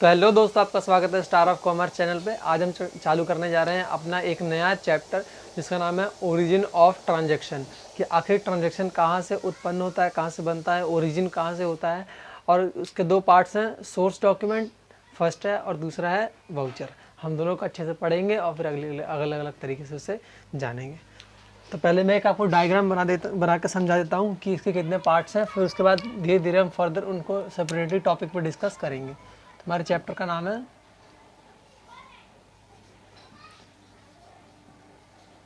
तो हेलो दोस्तों, आपका स्वागत है स्टार ऑफ कॉमर्स चैनल पे। आज हम चालू करने जा रहे हैं अपना एक नया चैप्टर जिसका नाम है ओरिजिन ऑफ ट्रांजैक्शन। कि आखिर ट्रांजैक्शन कहाँ से उत्पन्न होता है, कहाँ से बनता है, ओरिजिन कहाँ से होता है। और उसके दो पार्ट्स हैं, सोर्स डॉक्यूमेंट फर्स्ट है और दूसरा है वाउचर। हम दोनों को अच्छे से पढ़ेंगे और फिर अलग अलग तरीके से उसे जानेंगे। तो पहले मैं एक आपको डायग्राम बना के समझा देता हूँ कि इसके कितने पार्ट्स हैं, फिर उसके बाद धीरे धीरे हम फर्दर उनको सेपरेटली टॉपिक पर डिस्कस करेंगे। हमारे चैप्टर का नाम है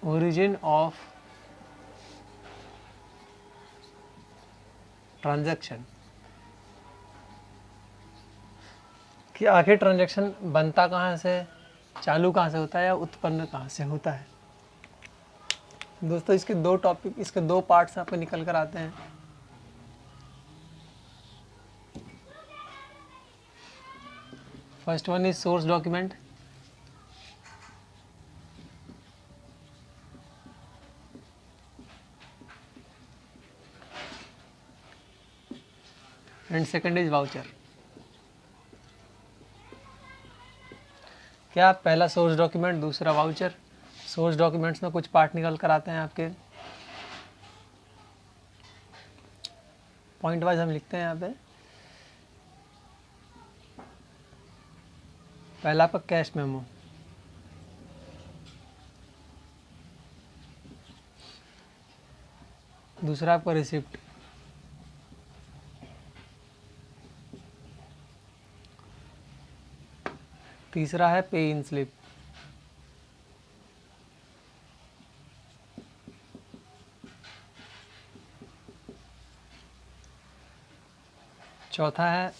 ओरिजिन ऑफ ट्रांजैक्शन। कि आखिर ट्रांजैक्शन बनता कहाँ से, चालू कहाँ से होता है या उत्पन्न कहाँ से होता है। दोस्तों इसके दो पार्ट्स आपको निकल कर आते हैं। First one is source document, and second is voucher. क्या पहला सोर्स डॉक्यूमेंट, दूसरा वाउचर। सोर्स डॉक्यूमेंट्स में कुछ पार्ट निकल कर आते हैं आपके, पॉइंट वाइज हम लिखते हैं यहाँ पे। पहला आपका कैश मेमो, दूसरा आपका रिसिप्ट, तीसरा है पे इन स्लिप, चौथा है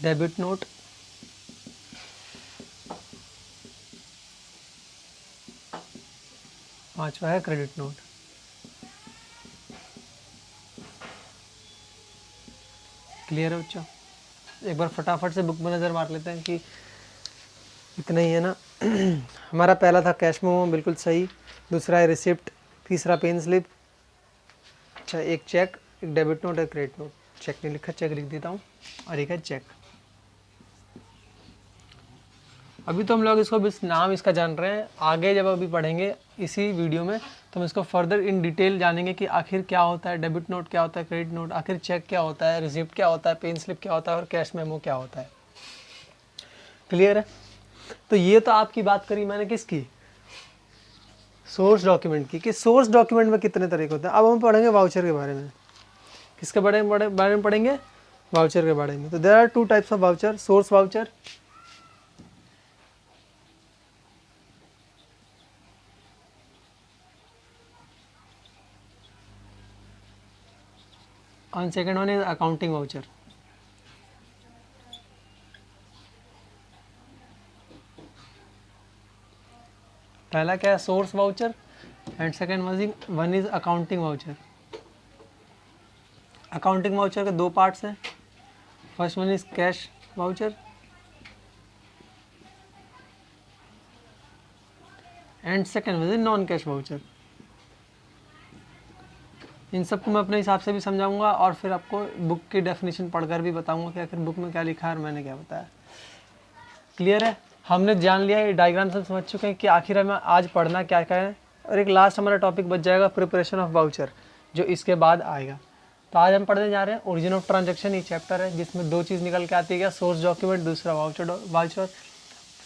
डेबिट नोट, पांचवा है क्रेडिट नोट। क्लियर है बच्चों? एक बार फटाफट से बुक में नज़र मार लेते हैं कि इतना ही है ना। हमारा पहला था कैश मेमो, बिल्कुल सही। दूसरा है रिसिप्ट, तीसरा पेन स्लिप, अच्छा एक चेक, एक डेबिट नोट, एक क्रेडिट नोट। चेक नहीं लिखा, चेक लिख देता हूँ, और एक है चेक। अभी तो हम लोग इसको बस नाम इसका जान रहे हैं, आगे जब अभी पढ़ेंगे इसी वीडियो में तो हम इसको फर्दर इन डिटेल जानेंगे कि आखिर क्या होता है डेबिट नोट, क्या होता है क्रेडिट नोट, आखिर चेक क्या होता है, रिसिप्ट क्या होता है, पेन स्लिप क्या होता है और कैश मेमो क्या होता है। क्लियर है? तो ये तो आपकी बात करी मैंने किसकी, सोर्स डॉक्यूमेंट की, कि सोर्स डॉक्यूमेंट में कितने तरह के होते हैं। अब हम पढ़ेंगे वाउचर के बारे में। किसके बारे में पढ़ेंगे? वाउचर के बारे में। तो there are two types of voucher, source voucher and second one is accounting voucher. पहला क्या है, source voucher, and second one is accounting voucher. Accounting voucher के दो पार्ट्स हैं। First one is cash voucher and second one is non cash voucher. इन सबको मैं अपने हिसाब से भी समझाऊंगा और फिर आपको बुक की डेफिनेशन पढ़कर भी बताऊंगा कि आखिर बुक में क्या लिखा है और मैंने क्या बताया। क्लियर है? हमने जान लिया, ये डायग्राम सब समझ चुके हैं कि आखिर हमें आज पढ़ना क्या क्या है। और एक लास्ट हमारा टॉपिक बच जाएगा प्रिपरेशन ऑफ वाउचर, जो इसके बाद आएगा। तो आज हम पढ़ने जा रहे हैं ओरिजिन ऑफ ट्रांजैक्शन। ये चैप्टर है जिसमें दो चीज़ निकल के आती है, क्या, सोर्स डॉक्यूमेंट, दूसरा वाउचर।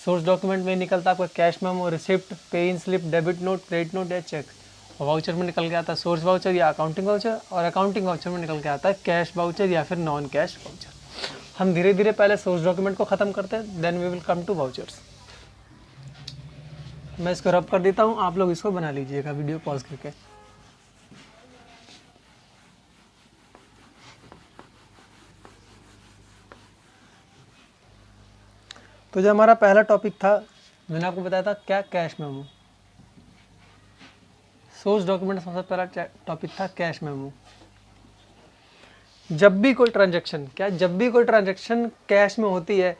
सोर्स डॉक्यूमेंट में निकलता है आपका cash memo, receipt, pay in slip, debit note, credit note या चेक। और वाउचर में निकल के आता है सोर्स वाउचर या अकाउंटिंग वाउचर, और अकाउंटिंग वाउचर में निकल के आता है कैश वाउचर या फिर नॉन कैश वाउचर। हम धीरे धीरे पहले सोर्स डॉक्यूमेंट को ख़त्म करते हैं, then we will come to vouchers. मैं इसको रब कर देता हूँ, आप लोग इसको बना लीजिएगा वीडियो पॉज करके। तो जो हमारा पहला टॉपिक था, मैंने आपको बताया था क्या, कैश मेमो। सोर्स डॉक्यूमेंट सबसे पहला टॉपिक था कैश मेमो। जब भी कोई ट्रांजैक्शन कैश में होती है,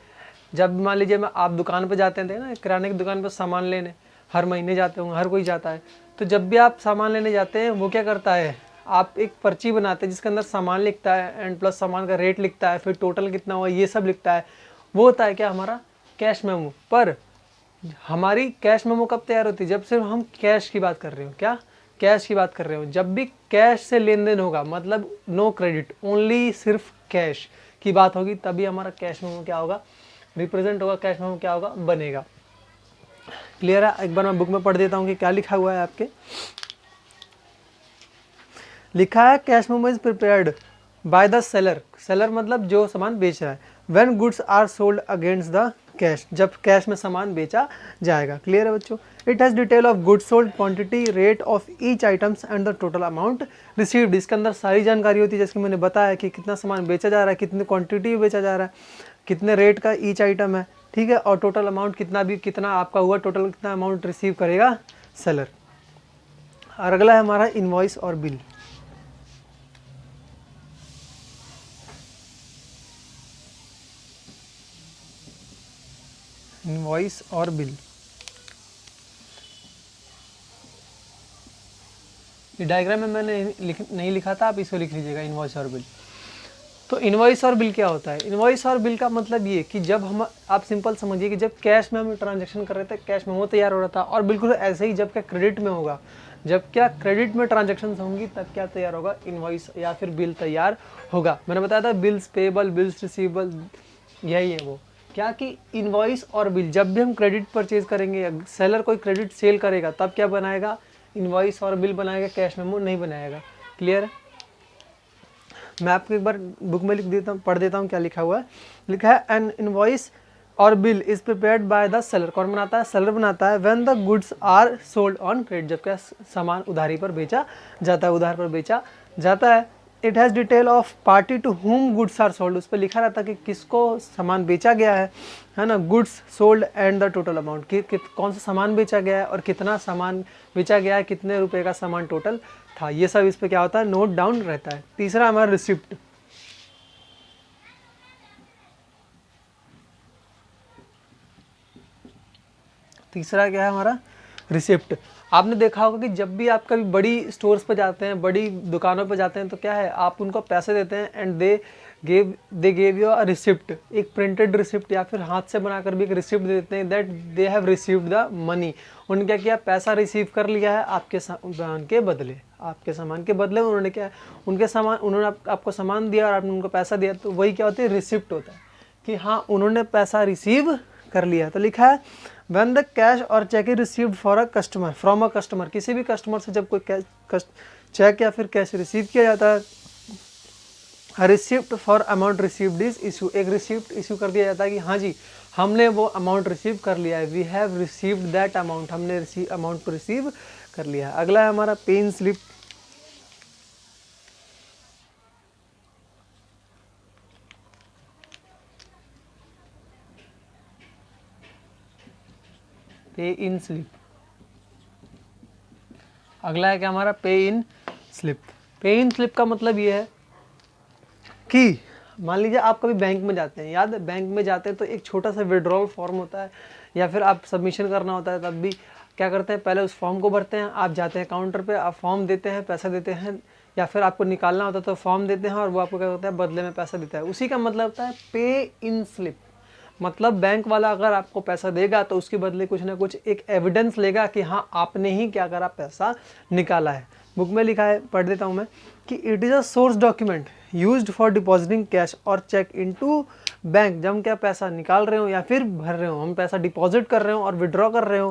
जब मान लीजिए आप दुकान पर जाते थे ना, किराने की दुकान पर सामान लेने, हर महीने जाते होंगे, हर कोई जाता है। तो जब भी आप सामान लेने जाते हैं, वो क्या करता है, आप एक पर्ची बनाते हैं जिसके अंदर सामान लिखता है एंड प्लस सामान का रेट लिखता है, फिर टोटल कितना हुआ ये सब लिखता है, वो होता है क्या हमारा कैश मेमो। पर हमारी कैश मेमो कब तैयार होती है, जब सिर्फ हम कैश की बात कर रहे हो, क्या कैश की बात कर रहे हो। जब भी कैश से लेन देन होगा, मतलब नो क्रेडिट, ओनली सिर्फ कैश की बात होगी, तभी हमारा कैश मेमो क्या होगा, रिप्रेजेंट होगा, कैश मेमो क्या होगा, बनेगा। क्लियर है? एक बार मैं बुक में पढ़ देता हूँ कि क्या लिखा हुआ है आपके। लिखा है cash memo is prepared by the seller. Seller मतलब जो सामान बेच रहा है। When goods are sold against the cash, जब कैश में सामान बेचा जाएगा। क्लियर है बच्चों? It has detail of goods sold, quantity, rate of each items and the total amount received. इसके अंदर सारी जानकारी होती है, जैसे कि मैंने बताया कि कितना सामान बेचा जा रहा है, कितनी क्वांटिटी बेचा जा रहा है, कितने रेट का ईच आइटम है, ठीक है, और टोटल अमाउंट कितना आपका हुआ, टोटल कितना अमाउंट रिसीव करेगा सेलर। और अगला है हमारा इनवॉइस और बिल। इनवॉइस और बिल, ये डायग्राम में मैंने नहीं लिखा था, आप इसको लिख लीजिएगा, इनवॉइस और बिल। तो इनवॉइस और बिल क्या होता है? इनवॉइस और बिल का मतलब ये कि जब हम, आप सिंपल समझिए कि जब कैश में हम ट्रांजैक्शन कर रहे थे, कैश मेमो तैयार हो रहा था, और बिल्कुल ऐसे ही जब क्या क्रेडिट में होगा, जब क्या क्रेडिट में ट्रांजैक्शन होंगी, तब क्या तैयार होगा, इनवॉइस या फिर बिल तैयार होगा। मैंने बताया था बिल्स पेबल, बिल्स रिसीवेबल, यही है वो क्या कि इनवॉइस और बिल। जब भी हम क्रेडिट परचेज करेंगे, सेलर कोई क्रेडिट सेल करेगा, तब क्या बनाएगा, इनवॉइस और बिल बनाएगा, कैश मेमो नहीं बनाएगा। क्लियर है? मैं आपको एक बार बुक में लिख देता हूँ, पढ़ देता हूँ क्या लिखा हुआ है। लिखा है एन इनवॉइस और bill is prepared by the seller. कौन बनाता है? सेलर बनाता है। When the goods are sold on credit, जब क्या सामान उधारी पर बेचा जाता है, उधार पर बेचा जाता है। It has detail of party to whom goods are sold, उस पर लिखा रहता है कि किसको सामान बेचा गया है ना, goods sold and the total amount, कि कौन सा सामान बेचा गया है और कितना सामान बेचा गया है, कितने रुपए का सामान टोटल था, ये सब इस पे क्या होता है, नोट डाउन रहता है। तीसरा हमारा रिसिप्ट। तीसरा क्या है हमारा, रिसिप्ट। आपने देखा होगा कि जब भी आप कभी बड़ी स्टोर्स पर जाते हैं, बड़ी दुकानों पर जाते हैं, तो क्या है, आप उनको पैसे देते हैं and they gave you a receipt, एक प्रिंटेड रिसिप्ट या फिर हाथ से बनाकर भी एक रिसिप्ट देते हैं, that they have received the money. उन्होंने क्या किया, पैसा रिसीव कर लिया है आपके सामान के बदले, आपके सामान के बदले उन्होंने क्या, उनके सामान, उन्होंने आपको सामान दिया और आपने उनको पैसा दिया, तो वही क्या होती है, रिसिप्ट होता है कि हाँ उन्होंने पैसा रिसीव कर लिया। तो लिखा है व्हेन द कैश और cheque is received for a customer from a customer, किसी भी कस्टमर से जब कोई चेक या फिर कैश रिसीव किया जाता है, receipt for amount received is issue, एक रिसिप्ट इशू कर दिया जाता है कि हाँ जी हमने वो अमाउंट रिसीव कर लिया है, we have received that amount, हमने अमाउंट को रिसीव कर लिया है। अगला है हमारा पे इन स्लिप। पे इन स्लिप, अगला है क्या हमारा, पे इन स्लिप। पे इन स्लिप का मतलब ये है कि मान लीजिए आप कभी बैंक में जाते हैं, याद है बैंक में जाते हैं तो एक छोटा सा विड्रॉल फॉर्म होता है, या फिर आप सबमिशन करना होता है, तब भी क्या करते हैं, पहले उस फॉर्म को भरते हैं, आप जाते हैं काउंटर पे, आप फॉर्म देते हैं, पैसा देते हैं, या फिर आपको निकालना होता है तो फॉर्म देते हैं और वो आपको क्या करता है, बदले में पैसा देता है। उसी का मतलब होता है पे इन स्लिप। मतलब बैंक वाला अगर आपको पैसा देगा तो उसके बदले कुछ ना कुछ एक एविडेंस लेगा कि हाँ आपने ही क्या करा, पैसा निकाला है। बुक में लिखा है, पढ़ देता हूँ मैं, कि it is a source document used for depositing cash और चेक इनटू बैंक। जब हम क्या पैसा निकाल रहे हो या फिर भर रहे हो, हम पैसा डिपॉजिट कर रहे हो और विड्रॉ कर रहे हो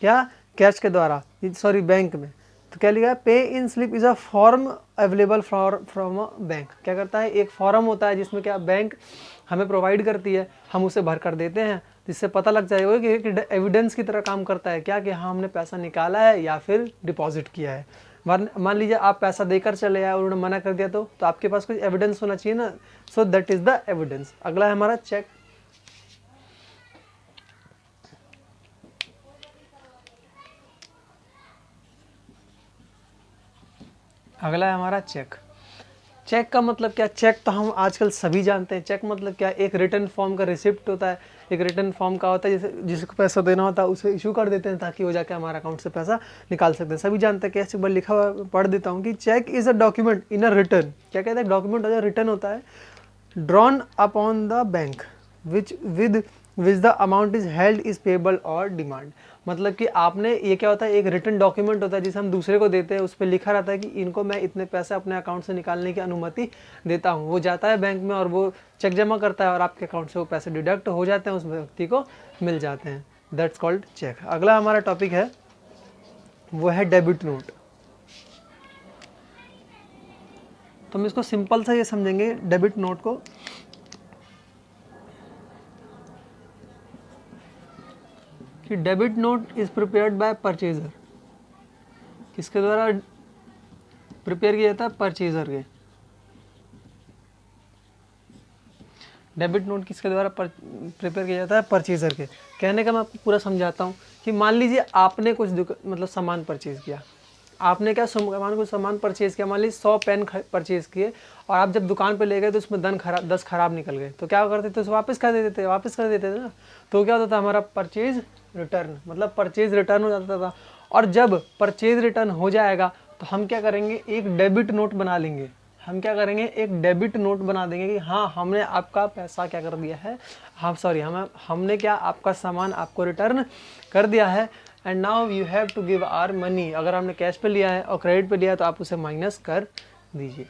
क्या, कैश के द्वारा, सॉरी बैंक में, तो क्या लिखा है, pay in slip is a form available from a bank. क्या करता है, एक फॉर्म होता है जिसमें क्या बैंक हमें प्रोवाइड करती है, हम उसे भर कर देते हैं, जिससे पता लग जाएगा कि एविडेंस की तरह काम करता है क्या, कि हाँ हमने पैसा निकाला है या फिर डिपॉजिट किया है। मान लीजिए आप पैसा देकर चले आए और उन्होंने मना कर दिया, तो आपके पास कुछ एविडेंस होना चाहिए ना, so that is the evidence. अगला है हमारा चेक। अगला है हमारा चेक। चेक का मतलब क्या, चेक तो हम आजकल सभी जानते हैं। चेक मतलब क्या, एक रिटर्न फॉर्म का रिसिप्ट होता है, एक रिटर्न फॉर्म का होता है, जैसे जिसको पैसा देना होता है उसे इशू कर देते हैं ताकि वो जाके हमारे अकाउंट से पैसा निकाल सकते हैं। सभी जानते हैं। कैसे बार लिखा हुआ पढ़ देता हूँ कि cheque is a document in a written, क्या कहते हैं, डॉक्यूमेंट होता है, रिटर्न होता है, drawn upon the bank which the amount is held is payable और डिमांड। मतलब कि आपने, ये क्या होता है, एक रिटन डॉक्यूमेंट होता है जिसे हम दूसरे को देते हैं, उस पर लिखा रहता है कि इनको मैं इतने पैसे अपने अकाउंट से निकालने की अनुमति देता हूँ। वो जाता है बैंक में और वो चेक जमा करता है और आपके अकाउंट से वो पैसे डिडक्ट हो जाते हैं, उस व्यक्ति को मिल जाते हैं। That's called cheque. अगला हमारा टॉपिक है वो है डेबिट नोट। तो हम इसको सिंपल सा ये समझेंगे डेबिट नोट को, कि debit note is prepared bye purchaser. किसके द्वारा प्रिपेयर किया जाता है, परचेजर के। डेबिट नोट किसके द्वारा प्रिपेयर किया जाता है, परचेजर के। कहने का मैं आपको पूरा समझाता हूँ कि मान लीजिए आपने कुछ मतलब सामान परचेज किया, आपने क्या कुछ सामान परचेज किया, मान लीजिए 100 पेन परचेज किए और आप जब दुकान पे ले गए तो उसमें 10 खराब निकल गए, तो क्या करते थे, उसे वापस कर देते थे ना। तो क्या होता था, हमारा परचेज रिटर्न, मतलब परचेज रिटर्न हो जाता था। और जब परचेज रिटर्न हो जाएगा तो हम क्या करेंगे, एक डेबिट नोट बना लेंगे। हम क्या करेंगे, एक डेबिट नोट बना देंगे कि हाँ हमने आपका पैसा क्या कर दिया है, हमने क्या आपका सामान आपको रिटर्न कर दिया है, and now you have to give our money. अगर हमने कैश पे लिया है और क्रेडिट पे लिया है तो आप उसे माइनस कर दीजिए।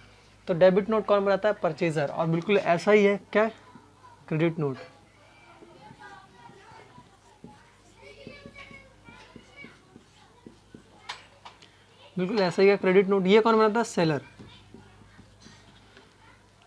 तो डेबिट नोट कौन बनाता है, परचेजर। और बिल्कुल ऐसा ही है क्या, क्रेडिट नोट। बिल्कुल ऐसा ही है क्रेडिट नोट। ये कौन बनाता है, सेलर।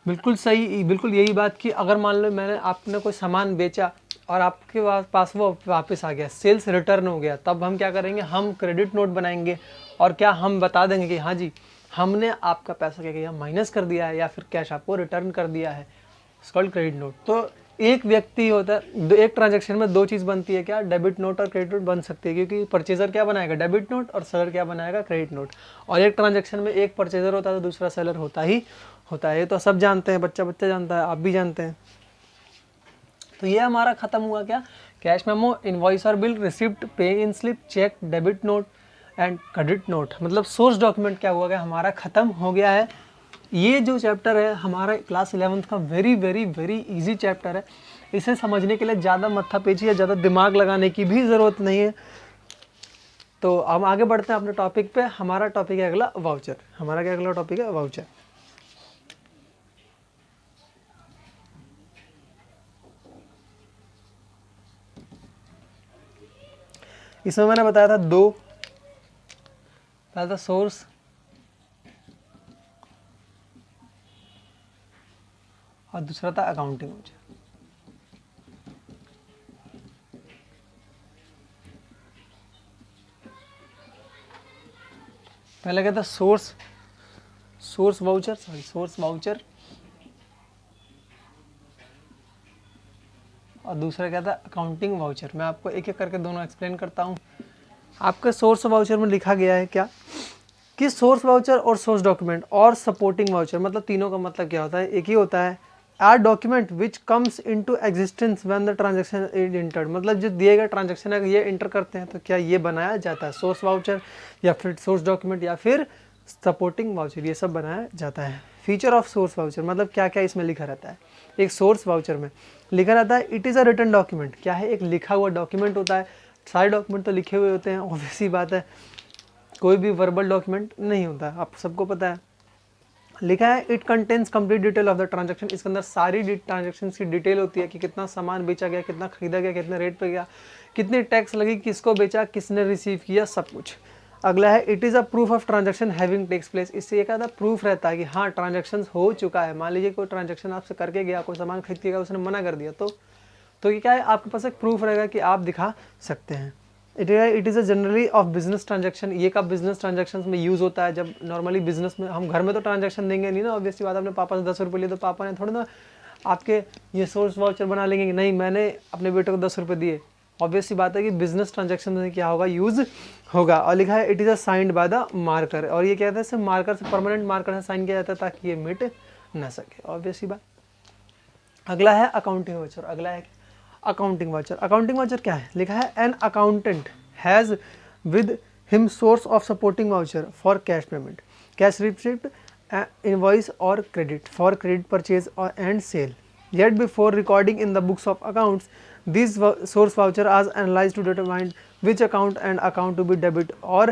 बिल्कुल सही, बिल्कुल यही बात कि अगर मान लो आपने कोई सामान बेचा और आपके पास वो वापस आ गया, सेल्स रिटर्न हो गया, तब हम क्या करेंगे, हम क्रेडिट नोट बनाएंगे और क्या हम बता देंगे कि हाँ जी हमने आपका पैसा क्या किया, माइनस कर दिया है या फिर कैश आपको रिटर्न कर दिया है। It's called credit note. तो एक व्यक्ति होता है, एक ट्रांजैक्शन में दो चीज़ बनती है, क्या, डेबिट नोट और क्रेडिट नोट बन सकती है, क्योंकि परचेजर क्या बनाएगा, डेबिट नोट, और सेलर क्या बनाएगा, क्रेडिट नोट। और एक ट्रांजैक्शन में एक परचेजर होता है तो दूसरा सेलर होता है। ये तो सब जानते हैं, बच्चा जानता है, आप भी जानते हैं। तो ये हमारा खत्म हुआ क्या, कैश मेमो, इनवॉइस और bill, receipt, pay in slip, cheque, debit note and credit note. मतलब सोर्स डॉक्यूमेंट क्या हुआ, हमारा खत्म हो गया है। ये जो चैप्टर है हमारा क्लास 11th का very very very easy chapter है। इसे समझने के लिए ज़्यादा माथापेची या ज़्यादा दिमाग लगाने की भी ज़रूरत नहीं है। तो हम आगे बढ़ते हैं अपने टॉपिक पे। हमारा टॉपिक है अगला वाउचर। हमारा क्या अगला टॉपिक है, वाउचर। इसमें मैंने बताया था दो, पहला था सोर्स और दूसरा था अकाउंटिंग वाउचर। पहला क्या था, सोर्स वाउचर, और दूसरा क्या था, अकाउंटिंग वाउचर। मैं आपको एक एक करके दोनों एक्सप्लेन करता हूँ। आपके सोर्स वाउचर में लिखा गया है क्या, कि सोर्स वाउचर और सोर्स डॉक्यूमेंट और सपोर्टिंग वाउचर, मतलब तीनों का मतलब क्या होता है, एक ही होता है, are document which comes into existence when the transaction is entered. मतलब जो दिए गए ट्रांजैक्शन है ये इंटर करते हैं तो क्या ये बनाया जाता है, सोर्स वाउचर या फिर सोर्स डॉक्यूमेंट या फिर सपोर्टिंग वाउचर, ये सब बनाया जाता है। फीचर ऑफ सोर्स वाउचर, मतलब क्या क्या इसमें लिखा रहता है। एक सोर्स वाउचर में लिखा रहता है, it is a written document. क्या है, एक लिखा हुआ डॉक्यूमेंट होता है। सारे डॉक्यूमेंट तो लिखे हुए होते हैं, ऑब्वियस सी बात है, कोई भी वर्बल डॉक्यूमेंट नहीं होता, आप सबको पता है। लिखा है, it contains complete detail of the transaction. इसके अंदर सारी ट्रांजैक्शन की डिटेल होती है कि कितना सामान बेचा गया, कितना खरीदा गया, कितने रेट पे गया, कितनी टैक्स लगी, किसको बेचा, किसने रिसीव किया, सब कुछ। अगला है, it is a proof of transaction having takes place. इससे एक आधा प्रूफ रहता है कि हाँ ट्रांजैक्शन हो चुका है। मान लीजिए कोई ट्रांजैक्शन आपसे करके गया, कोई सामान खरीद के गया, उसने मना कर दिया, तो ये क्या है, आपके पास एक प्रूफ रहेगा कि आप दिखा सकते हैं। It is a generally of business transaction. ये कब बिजनेस ट्रांजैक्शन में यूज़ होता है, जब नॉर्मली बिजनेस में, हम घर में तो ट्रांजैक्शन देंगे नहीं ना, ऑब्वियसली बात। अपने पापा से 10 रुपये लिए तो पापा ने थोड़ा ना आपके ये सोर्स वाउचर बना लेंगे कि नहीं मैंने अपने बेटे को 10 रुपये दिए। ऑब्वियसली बात है कि बिजनेस ट्रांजैक्शन में क्या होगा, यूज़ होगा, और लिखा है it is a signed by the marker, और ये क्या कहते हैं सिर्फ मार्कर से, परमानेंट मार्कर से साइन किया जाता है ताकि ये मिट ना सके, ऑब्वियसली बात। अगला है अकाउंटिंग वाउचर। अगला है अकाउंटिंग वाउचर। अकाउंटिंग वाउचर क्या है, लिखा है an accountant has with him source of supporting voucher for cash payment, cash receipt, invoice or credit for credit purchase or and sale. Yet before recording in the books of accounts, these source voucher are analyzed to determine which account and account to be debit or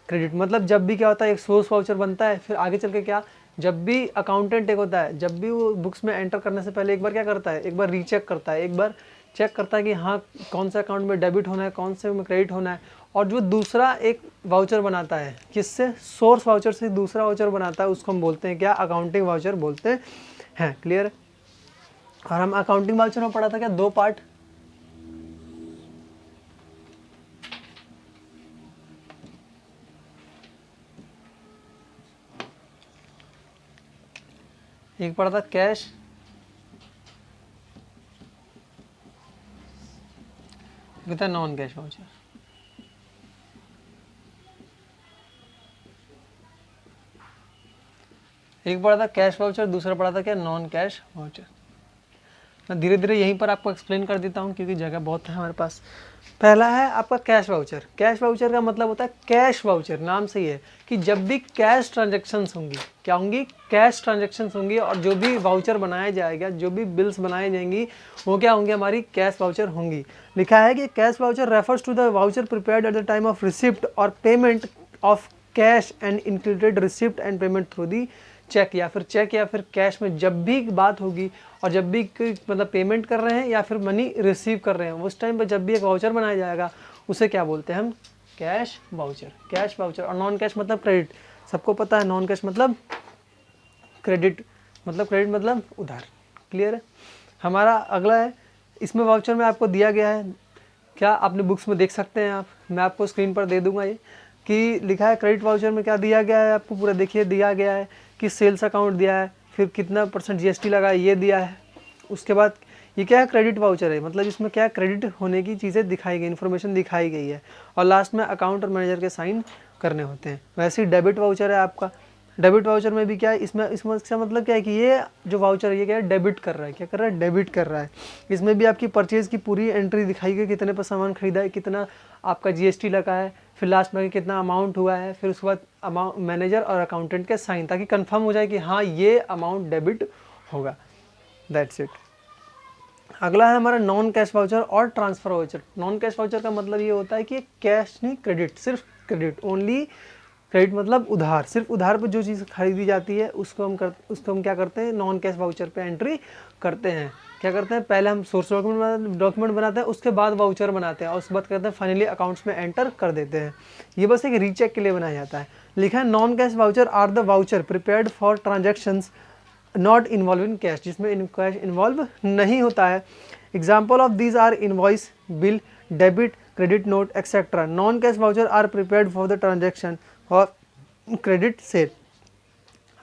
credit। मतलब जब भी क्या होता है एक source voucher बनता है, फिर आगे चल के क्या, जब भी अकाउंटेंट एक होता है, जब भी वो बुक्स में एंटर करने से पहले एक बार क्या करता है, एक बार रीचेक करता है, एक बार चेक करता है कि हाँ कौन सा अकाउंट में डेबिट होना है, कौन से में क्रेडिट होना है, और जो दूसरा एक वाउचर बनाता है, किससे, सोर्स वाउचर से दूसरा वाउचर बनाता है, उसको हम बोलते हैं क्या, अकाउंटिंग वाउचर बोलते हैं। क्लियर। और हम अकाउंटिंग वाउचर में पढ़ा था क्या, दो पार्ट, एक पढ़ा था कैश, एक था नॉन कैश वाउचर। एक पढ़ा था कैश वाउचर, दूसरा पढ़ा था क्या, नॉन कैश वाउचर। मैं धीरे धीरे यहीं पर आपको एक्सप्लेन कर देता हूँ क्योंकि जगह बहुत है हमारे पास। पहला है आपका कैश वाउचर। कैश वाउचर का मतलब होता है कैश वाउचर, नाम से ही है कि जब भी कैश ट्रांजैक्शंस होंगी, क्या होंगी, कैश ट्रांजैक्शंस होंगी, और जो भी वाउचर बनाया जाएगा, जो भी बिल्स बनाई जाएंगी, वो क्या होंगी, हमारी कैश वाउचर होंगी। लिखा है कि cash voucher refers to the voucher prepared at the time of receipt और payment of cash and included receipt and payment through the cheque, या फिर कैश में जब भी बात होगी, और जब भी मतलब पेमेंट कर रहे हैं या फिर मनी रिसीव कर रहे हैं, उस टाइम पर जब भी एक वाउचर बनाया जाएगा उसे क्या बोलते हैं हम, कैश वाउचर। Cash voucher. और नॉन कैश मतलब क्रेडिट, सबको पता है नॉन कैश मतलब क्रेडिट, मतलब उधार। क्लियर है। हमारा अगला है, इसमें वाउचर में आपको दिया गया है, क्या आपने बुक्स में देख सकते हैं आप, मैं आपको स्क्रीन पर दे दूंगा ये, कि लिखा है क्रेडिट वाउचर में क्या दिया गया है आपको, पूरा देखिए दिया गया है कि सेल्स अकाउंट दिया है, फिर कितना % GST लगा है ये दिया है। उसके बाद ये क्या है, क्रेडिट वाउचर है, मतलब इसमें क्या क्रेडिट होने की चीज़ें दिखाई गई, इन्फॉर्मेशन दिखाई गई है, और लास्ट में अकाउंट और मैनेजर के साइन करने होते हैं। वैसे ही डेबिट वाउचर है आपका। डेबिट वाउचर में भी क्या है, इसमें इसका मतलब क्या है कि ये जो वाउचर है ये क्या है, डेबिट कर रहा है, क्या कर रहा है, डेबिट कर रहा है। इसमें भी आपकी परचेज़ की पूरी एंट्री दिखाई गई, कितने पर सामान खरीदा है, कितना आपका GST लगा है, फिर लास्ट में कितना अमाउंट हुआ है, फिर उसके बाद अमाउंट मैनेजर और अकाउंटेंट के साइन, ताकि कंफर्म हो जाए कि हाँ ये अमाउंट डेबिट होगा। That's it. अगला है हमारा नॉन कैश वाउचर और transfer voucher. Non cash voucher का मतलब ये होता है कि कैश नहीं, क्रेडिट, सिर्फ क्रेडिट, ओनली क्रेडिट मतलब उधार, सिर्फ उधार पर जो चीज़ खरीदी जाती है उसको हम क्या करते हैं, नॉन कैश वाउचर पे एंट्री करते हैं। क्या करते हैं, पहले हम सोर्स डॉक्यूमेंट बनाते हैं, उसके बाद वाउचर बनाते हैं, और उसके बाद करते हैं फाइनली अकाउंट्स में एंटर कर देते हैं। ये बस एक रीचेक के लिए बनाया जाता है। लिखा है non cash voucher are the voucher prepared for transactions not involve in cash, जिसमें कैश इन्वॉल्व नहीं होता है। Example of these are invoice, bill, debit, credit note etcetera. Non cash voucher are prepared for the transaction और credit sale.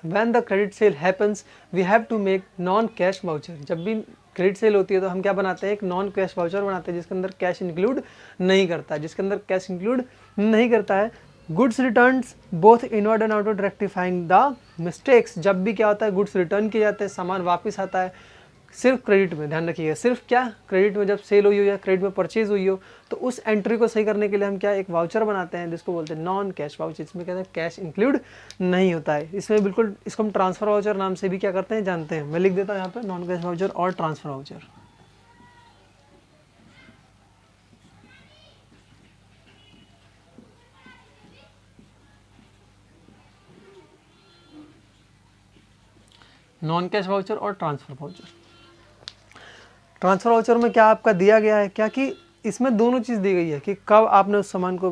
When the credit sale happens, we have to make non-cash voucher। जब भी credit sale होती है तो हम क्या बनाते हैं, एक नॉन कैश वाउचर बनाते हैं जिसके अंदर कैश इंक्लूड नहीं करता है, goods returns both inward and outward rectifying the mistakes. जब भी क्या होता है, गुड्स रिटर्न किए जाते हैं, सामान वापस आता है, सिर्फ क्रेडिट में, ध्यान रखिएगा, सिर्फ क्या, क्रेडिट में जब सेल हुई हो या क्रेडिट में परचेज हुई हो, तो उस एंट्री को सही करने के लिए हम क्या, एक वाउचर बनाते हैं जिसको बोलते हैं नॉन कैश वाउचर। इसमें क्या है, कैश इंक्लूड नहीं होता है इसमें बिल्कुल। इसको हम ट्रांसफर वाउचर नाम से भी क्या करते हैं, जानते हैं। मैं लिख देता हूँ यहाँ पे नॉन कैश वाउचर और transfer voucher. Non cash voucher और ट्रांसफर वाउचर। ट्रांसफर वाउचर में क्या आपका दिया गया है, क्या कि इसमें दोनों चीज़ दी गई है कि कब आपने उस सामान को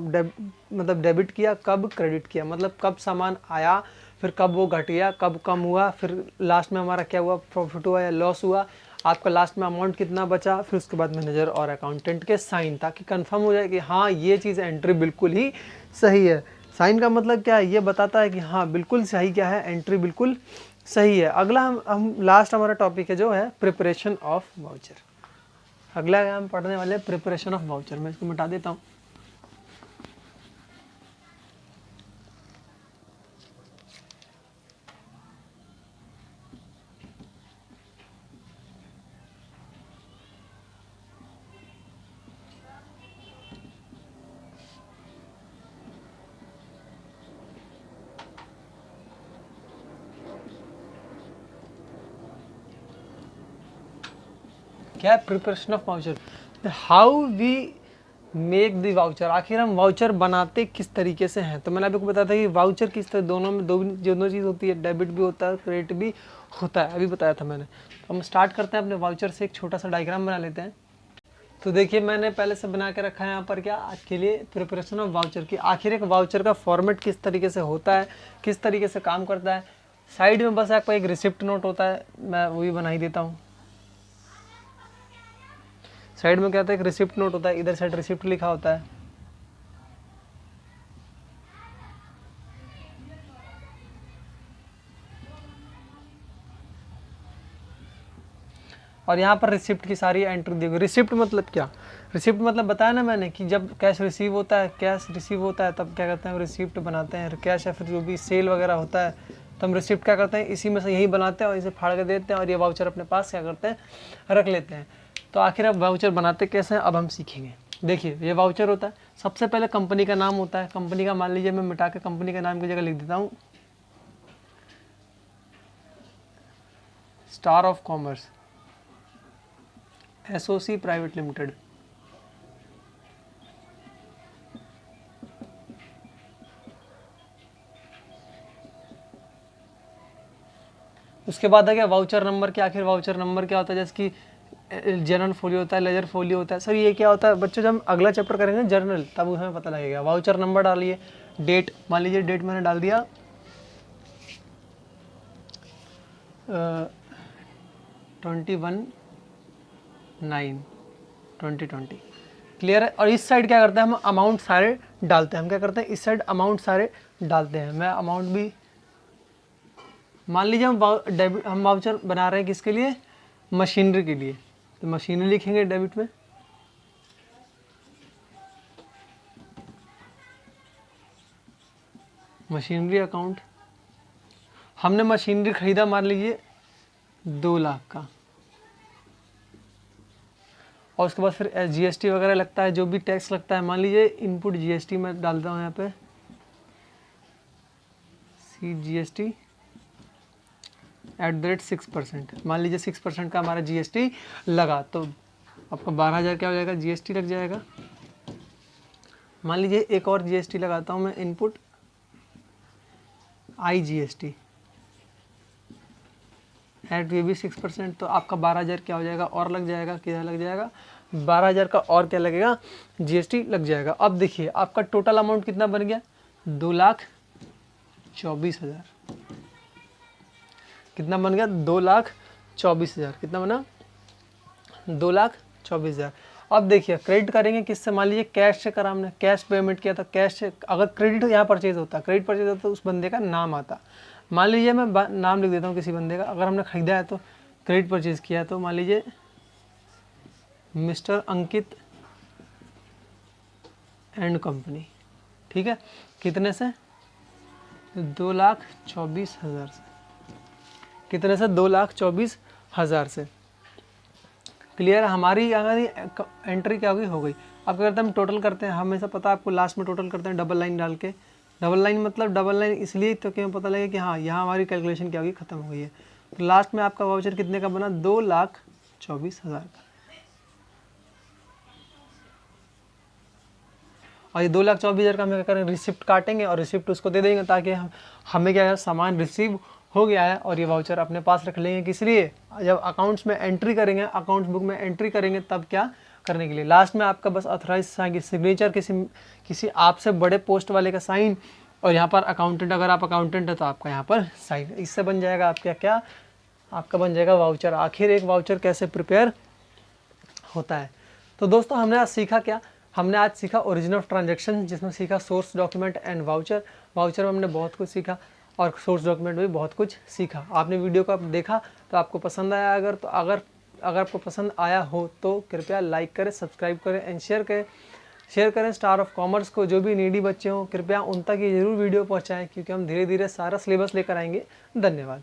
डेबिट किया, कब क्रेडिट किया, मतलब कब सामान आया, फिर कब वो घट गया, कब कम हुआ, फिर लास्ट में हमारा क्या हुआ, प्रॉफिट हुआ या लॉस हुआ, आपका लास्ट में अमाउंट कितना बचा, फिर उसके बाद मैनेजर और अकाउंटेंट के साइन, ताकि कंफर्म हो जाए कि हाँ ये चीज़ एंट्री बिल्कुल ही सही है। साइन का मतलब क्या है, ये बताता है कि हाँ बिल्कुल सही क्या है, एंट्री बिल्कुल सही है। अगला हम लास्ट हमारा टॉपिक है जो है प्रिपरेशन ऑफ वाउचर। अगला हम पढ़ने वाले हैं प्रिपरेशन ऑफ वाउचर। मैं इसको मिटा देता हूँ। क्या है, preparation of voucher, how we make the voucher, आखिर हम वाउचर बनाते किस तरीके से हैं। तो मैंने आपको बताया था कि वाउचर किस तरह, दोनों में दोनों चीज़ होती है, डेबिट भी होता है क्रेडिट भी होता है, अभी बताया था मैंने। तो हम स्टार्ट करते हैं अपने वाउचर से, एक छोटा सा डायग्राम बना लेते हैं। तो देखिए मैंने पहले से बना के रखा है यहाँ पर क्या, आज के लिए प्रिपरेशन ऑफ वाउचर की, आखिर एक वाउचर का फॉर्मेट किस तरीके से होता है, किस तरीके से काम करता है। साइड में बस आपका एक रिसिप्ट नोट होता है, मैं वो भी बना ही देता हूँ। साइड में क्या होता है, एक रिसिप्ट नोट होता है, इधर साइड रिसिप्ट लिखा होता है। और यहाँ पर रिसिप्ट की सारी एंट्री दी गई। रिसिप्ट मतलब क्या, रिसिप्ट मतलब बताया ना मैंने कि जब कैश रिसीव होता है, कैश रिसीव होता है तब क्या करते हैं, रिसिप्ट बनाते हैं। कैश या फिर जो भी सेल वगैरह होता है तो हम रिसिप्ट क्या करते हैं, इसी में से यही बनाते हैं और इसे फाड़ के देते हैं और ये वाउचर अपने पास क्या करते हैं, रख लेते हैं। तो आखिर अब वाउचर बनाते कैसे हैं अब हम सीखेंगे। देखिए ये वाउचर होता है, सबसे पहले कंपनी का नाम होता है। कंपनी का मान लीजिए मैं मिटा के कंपनी का नाम की जगह लिख देता हूँ star of commerce SOC private limited. उसके बाद है क्या, वाउचर नंबर क्या, आखिर वाउचर नंबर क्या होता है, जैसे कि जनरल फोलियो होता है, लेजर फोलियो होता है। सर ये क्या होता है बच्चों, जब हम अगला चैप्टर करेंगे जर्नल तब हमें पता लगेगा। वाउचर नंबर डालिए, डेट मान लीजिए डेट मैंने डाल दिया 21/9/2020, क्लियर है। और इस साइड क्या करते हैं, हम अमाउंट सारे डालते हैं। हम क्या करते हैं, इस साइड अमाउंट सारे डालते हैं। मैं अमाउंट भी मान लीजिए हम वाउचर बना रहे हैं किसके लिए, मशीनरी के लिए, तो मशीनरी लिखेंगे डेबिट में। मशीनरी अकाउंट, हमने मशीनरी खरीदा मान लीजिए 2 लाख का, और उसके बाद फिर जीएसटी वगैरह लगता है, जो भी टैक्स लगता है, मान लीजिए इनपुट जीएसटी मैं डालता हूँ यहाँ पे CGST @6%, मान लीजिए 6% का हमारा जीएसटी लगा, तो आपका 12,000 क्या हो जाएगा, जीएसटी लग जाएगा। मान लीजिए एक और जीएसटी लगाता हूँ मैं, इनपुट IGST ये भी 6%, तो आपका 12,000 क्या हो जाएगा और लग जाएगा, क्या लग जाएगा, 12,000 का और क्या लगेगा, जीएसटी लग जाएगा। अब देखिए आपका टोटल अमाउंट कितना बन गया, 2,24,000। कितना बन गया, 2,24,000। कितना बना, 2,24,000। अब देखिए क्रेडिट करेंगे किससे, मान लीजिए कैश से करा, हमने कैश पेमेंट किया था, कैश से अगर क्रेडिट यहाँ परचेज होता, क्रेडिट परचेज होता तो उस बंदे का नाम आता। मान लीजिए मैं नाम लिख देता हूँ किसी बंदे का, अगर हमने खरीदा है तो क्रेडिट परचेज किया है, तो मान लीजिए मिस्टर अंकित एंड कंपनी, ठीक है। कितने से, 2,24,000 से, कितने से, 2,24,000 से, क्लियर। हमारी यहाँ एंट्री क्या होगी, हो गई। अब क्या करते हैं, हम टोटल करते हैं, हमेशा पता है आपको, लास्ट में टोटल करते हैं डबल लाइन डाल के। डबल लाइन मतलब डबल लाइन इसलिए तो कि हमें पता लगे कि हाँ यहाँ हमारी कैलकुलेशन क्या होगी, खत्म हो गई है। तो लास्ट में आपका वाउचर कितने का बना, 2,24,000 का। और ये 2,24,000 का हम क्या करें, रिसिप्ट काटेंगे और रिसिप्ट उसको दे देंगे, ताकि हमें क्या है, सामान रिसीव हो गया है और ये वाउचर अपने पास रख लेंगे। किस लिए, जब अकाउंट्स में एंट्री करेंगे, अकाउंट्स बुक में एंट्री करेंगे, तब क्या करने के लिए, लास्ट में आपका बस ऑथराइज साइन की सिग्नेचर, किसी आपसे बड़े पोस्ट वाले का साइन, और यहाँ पर अकाउंटेंट, अगर आप अकाउंटेंट है तो आपका यहाँ पर साइन। इससे बन जाएगा आपका क्या, आपका बन जाएगा वाउचर। आखिर एक वाउचर कैसे प्रिपेयर होता है। तो दोस्तों हमने आज सीखा क्या, हमने आज सीखा ओरिजिन ऑफ ट्रांजैक्शन, जिसमें सीखा source document and voucher. Voucher में हमने बहुत कुछ सीखा और सोर्स डॉक्यूमेंट में भी बहुत कुछ सीखा। आपने वीडियो को देखा तो आपको पसंद आया, अगर आपको पसंद आया हो तो कृपया लाइक करें, सब्सक्राइब करें एंड शेयर करें स्टार ऑफ कॉमर्स को। जो भी नीडी बच्चे हों कृपया उन तक ये जरूर वीडियो पहुंचाएं, क्योंकि हम धीरे धीरे सारा सिलेबस लेकर आएंगे। धन्यवाद।